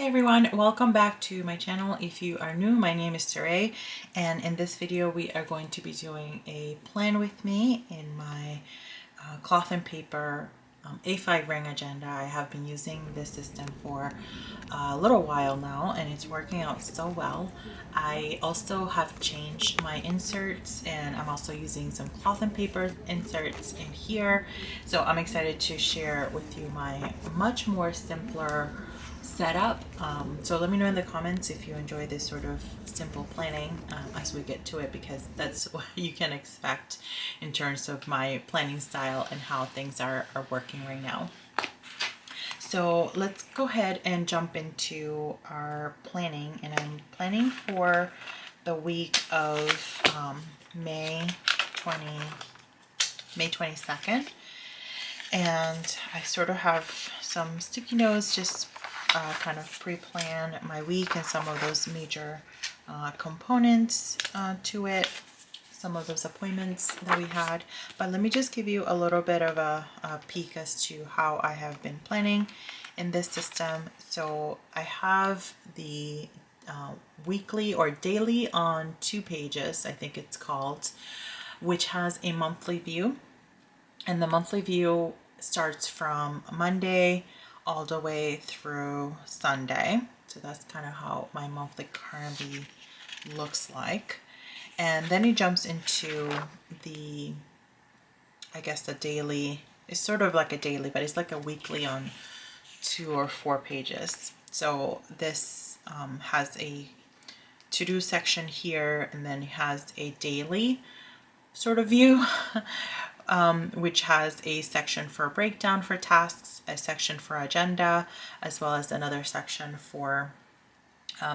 everyone, welcome back to my channel. If you are new, my name is Saray, and in this video we are going to be doing a plan with me in my cloth and paper A5 ring agenda. I have been using this system for a little while now and it's working out so well. I also have changed my inserts and I'm also using some cloth and paper inserts in here. So I'm excited to share with you my much more simpler setup. So let me know in the comments if you enjoy this sort of simple planning as we get to it, because that's what you can expect in terms of my planning style and how things are working right now. So let's go ahead and jump into our planning, and I'm planning for the week of May 22nd. And I sort of have some sticky notes, just kind of pre-plan my week and some of those major components to it, some of those appointments that we had. But let me just give you a little bit of a peek as to how I have been planning in this system. So I have the weekly or daily on 2 pages, I think it's called, which has a monthly view. And the monthly view starts from Monday all the way through Sunday. So that's kind of how my monthly currently looks like. And then it jumps into the, I guess the daily, it's sort of like a daily, but it's like a weekly on 2 or 4 pages. So this has a to-do section here, and then it has a daily sort of view. Which has a section for breakdown for tasks, a section for agenda, as well as another section for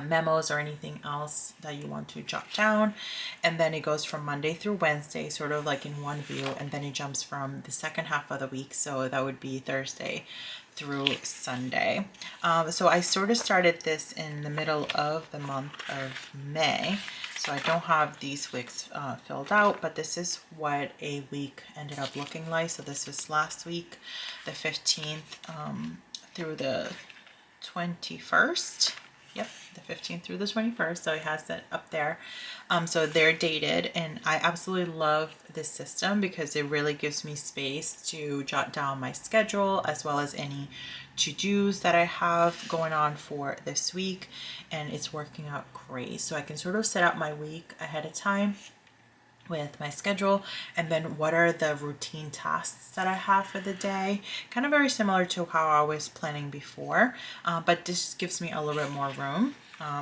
memos or anything else that you want to jot down. And then it goes from Monday through Wednesday, sort of like in one view, and then it jumps from the second half of the week, so that would be Thursday through Sunday. So I sort of started this in the middle of the month of May, so I don't have these weeks filled out, but this is what a week ended up looking like. So this was last week, the 15th through the 21st. Yep, the 15th through the 21st, so it has that up there. So they're dated, and I absolutely love this system because it really gives me space to jot down my schedule as well as any to-dos that I have going on for this week, and it's working out great. So I can sort of set up my week ahead of time with my schedule, and then what are the routine tasks that I have for the day, kind of very similar to how I was planning before, but this gives me a little bit more room.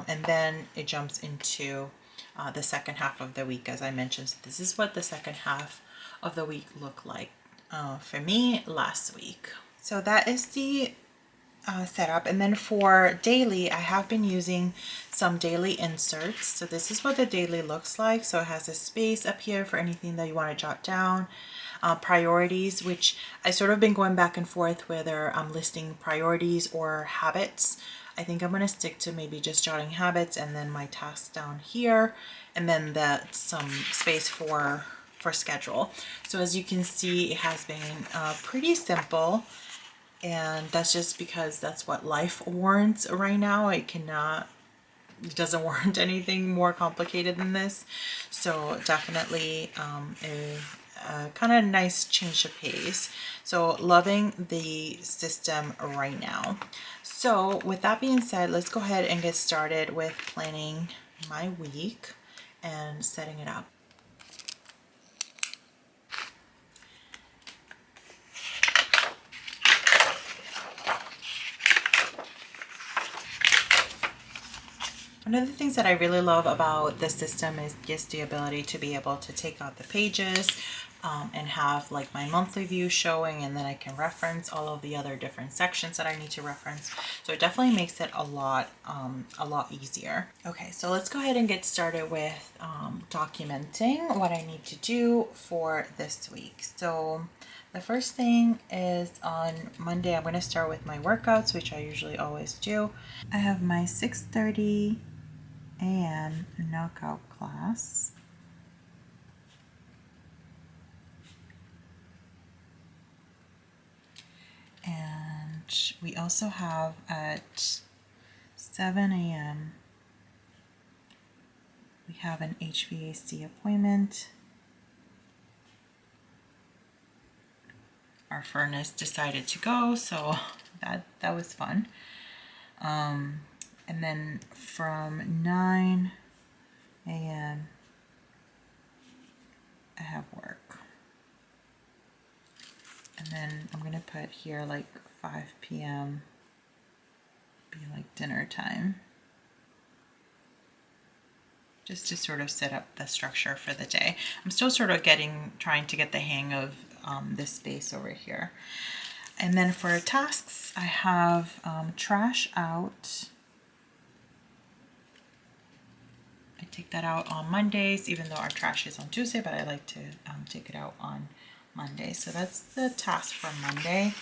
And then it jumps into the second half of the week, as I mentioned. So this is what the second half of the week looked like for me last week. So that is the setup. And then for daily, I have been using some daily inserts. So this is what the daily looks like. So it has a space up here for anything that you want to jot down. Priorities, which I sort of been going back and forth whether I'm listing priorities or habits. I think I'm going to stick to maybe just jotting habits, and then my tasks down here, and then some space for schedule. So as you can see, it has been pretty simple. And that's just because that's what life warrants right now. It doesn't warrant anything more complicated than this. So definitely a kind of nice change of pace. So loving the system right now. So with that being said, let's go ahead and get started with planning my week and setting it up. One of the things that I really love about this system is just the ability to be able to take out the pages and have like my monthly view showing, and then I can reference all of the other different sections that I need to reference. So it definitely makes it a lot easier. Okay, so let's go ahead and get started with documenting what I need to do for this week. So the first thing is on Monday, I'm going to start with my workouts, which I usually always do. I have my 6:30 a.m. knockout class. And we also have at 7 a.m. we have an HVAC appointment. Our furnace decided to go, so that was fun. And then from 9 a.m. I have work. And then I'm gonna put here like 5 p.m. be like dinner time. Just to sort of set up the structure for the day. I'm still sort of trying to get the hang of this space over here. And then for tasks, I have trash out. I take that out on Mondays, even though our trash is on Tuesday, but I like to take it out on Monday. So that's the task for Monday.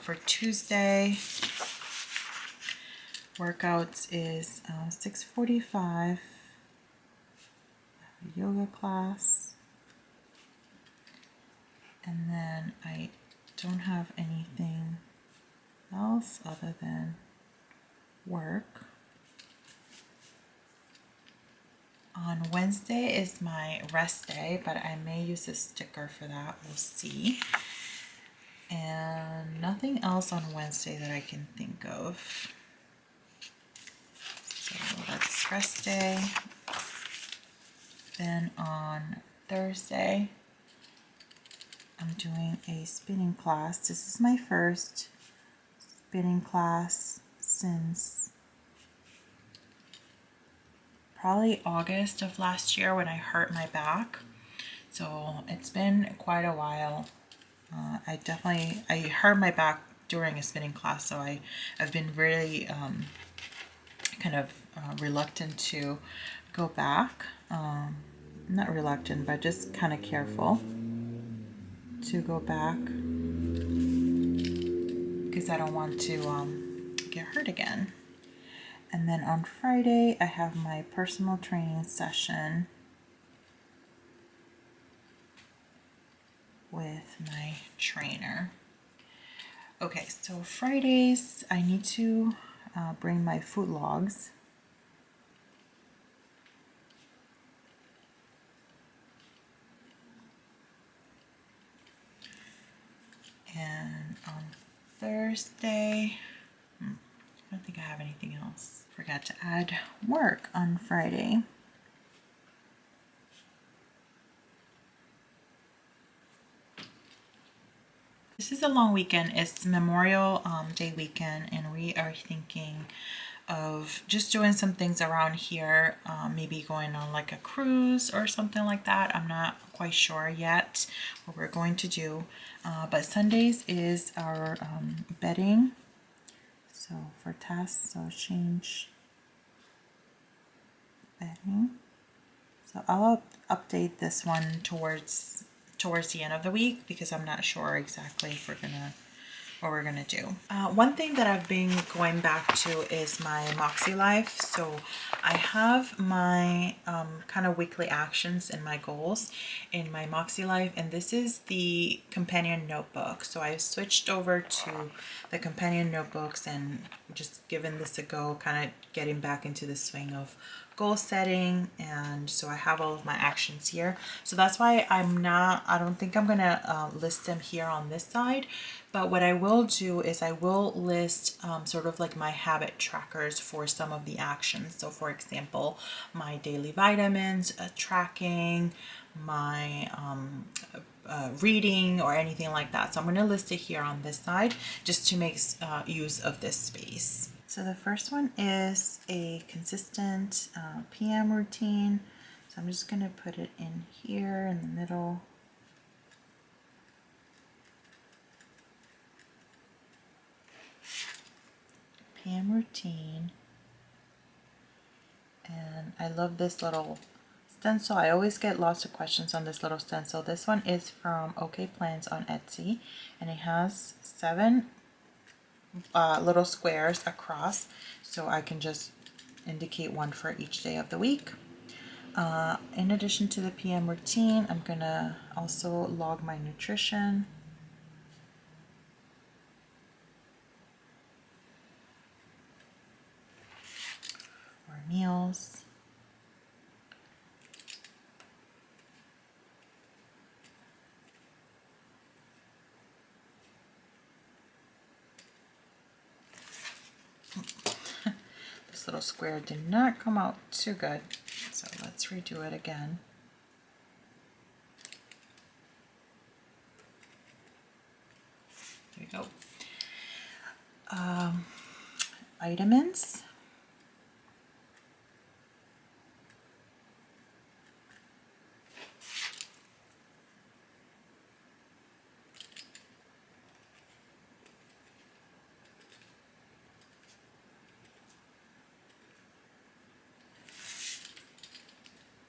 For Tuesday, workouts is 6:45. Yoga class, and then I don't have anything else other than work. On Wednesday is my rest day, but I may use a sticker for that, we'll see. And nothing else on Wednesday that I can think of. So that's rest day. Then on Thursday, I'm doing a spinning class. This is my first spinning class since probably August of last year when I hurt my back. So it's been quite a while. I hurt my back during a spinning class, so I've been really kind of reluctant to go back. Not reluctant, but just kind of careful to go back because I don't want to get hurt again. And then on Friday, I have my personal training session with my trainer. Okay, so Fridays, I need to bring my food logs. And on Thursday, I don't think I have anything else. Forgot to add work on Friday. This is a long weekend. It's Memorial Day weekend, and we are thinking of just doing some things around here, maybe going on like a cruise or something like that. I'm not quite sure yet what we're going to do, but Sundays is our bedding. So for tasks, so change bedding. So I'll update this one towards the end of the week because I'm not sure exactly if what we're gonna do. One thing that I've been going back to is my Moxie Life. So I have my kind of weekly actions and my goals in my Moxie Life, and this is the companion notebook. So I switched over to the companion notebooks and just given this a go, kind of getting back into the swing of goal setting. And so I have all of my actions here, so that's why I don't think I'm gonna list them here on this side. But what I will do is I will list sort of like my habit trackers for some of the actions. So for example, my daily vitamins tracking, my reading or anything like that. So I'm going to list it here on this side just to make use of this space. So the first one is a consistent PM routine. So I'm just going to put it in here in the middle. PM routine. And I love this little stencil. I always get lots of questions on this little stencil. This one is from OK Plans on Etsy, and it has 7 little squares across, so I can just indicate one for each day of the week. In addition to the PM routine, I'm gonna also log my nutrition. meals. This little square did not come out too good, so let's redo it again. There we go. Vitamins.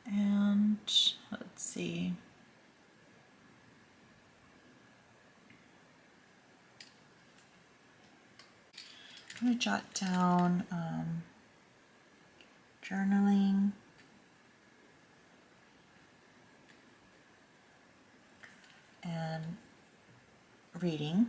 And let's see. I'm going to jot down journaling, and reading.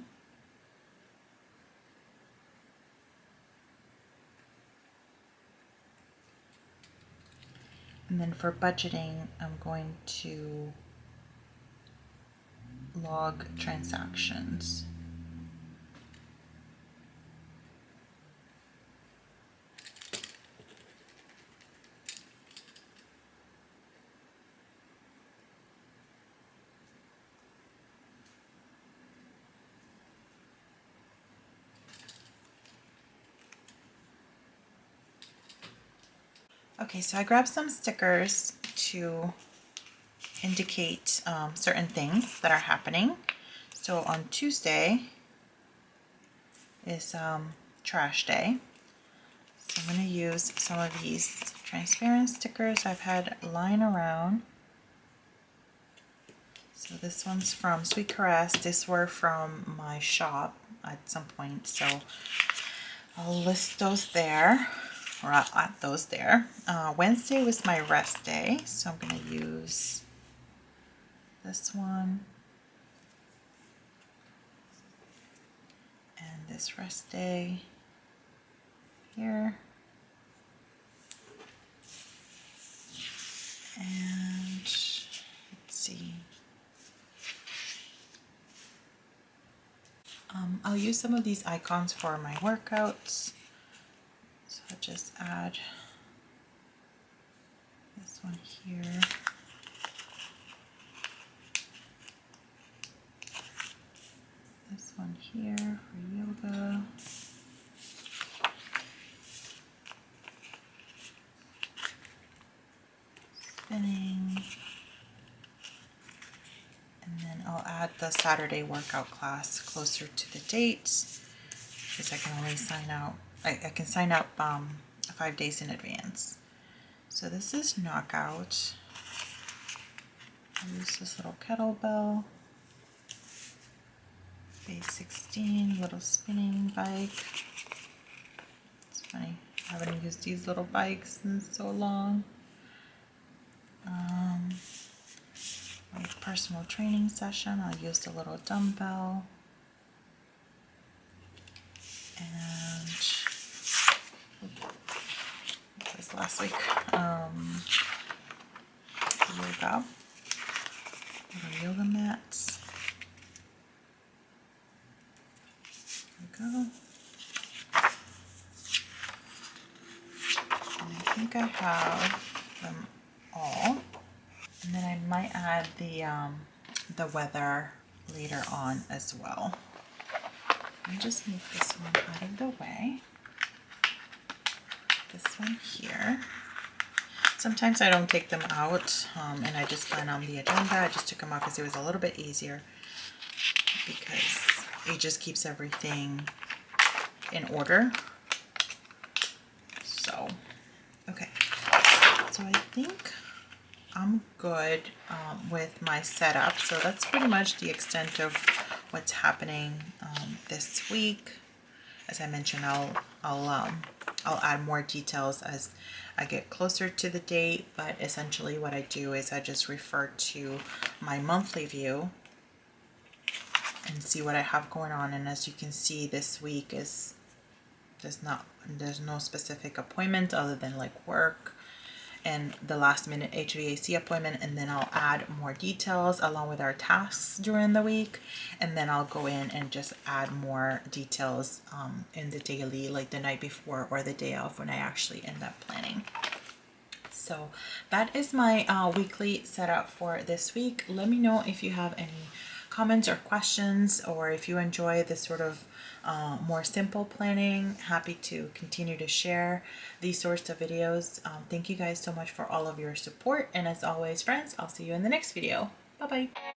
And then for budgeting, I'm going to log transactions. Okay, so I grabbed some stickers to indicate certain things that are happening. So on Tuesday is trash day. So I'm going to use some of these transparent stickers I've had lying around. So this one's from Sweet Caress. These were from my shop at some point, so I'll list those there, or I'll add those there. Wednesday was my rest day, so I'm going to use this one and this rest day here. And let's see. I'll use some of these icons for my workouts. So I'll just add this one here. This one here for yoga. Spinning. And then I'll add the Saturday workout class closer to the dates, because I can only sign out, I can sign up 5 days in advance. So this is knockout. I'll use this little kettlebell. Base 16, little spinning bike. It's funny, I haven't used these little bikes in so long. My personal training session, I'll use the little dumbbell. And what was last week? Yoga. Little yoga mats. There we go. And I think I have them all. And then I might add the weather later on as well. Let me just move this one out of the way. This one here. Sometimes I don't take them out and I just plan on the agenda. I just took them off because it was a little bit easier, because it just keeps everything in order. So, okay. So I think I'm good with my setup. So that's pretty much the extent of what's happening this week. As I mentioned, I'll add more details as I get closer to the date, but essentially what I do is I just refer to my monthly view and see what I have going on. And as you can see, this week is there's no specific appointment other than like work and the last minute HVAC appointment, and then I'll add more details along with our tasks during the week, and then I'll go in and just add more details in the daily, like the night before or the day of when I actually end up planning. So that is my weekly setup for this week. Let me know if you have any comments or questions, or if you enjoy this sort of more simple planning. Happy to continue to share these sorts of videos. Thank you guys so much for all of your support, and as always, friends, I'll see you in the next video. Bye bye.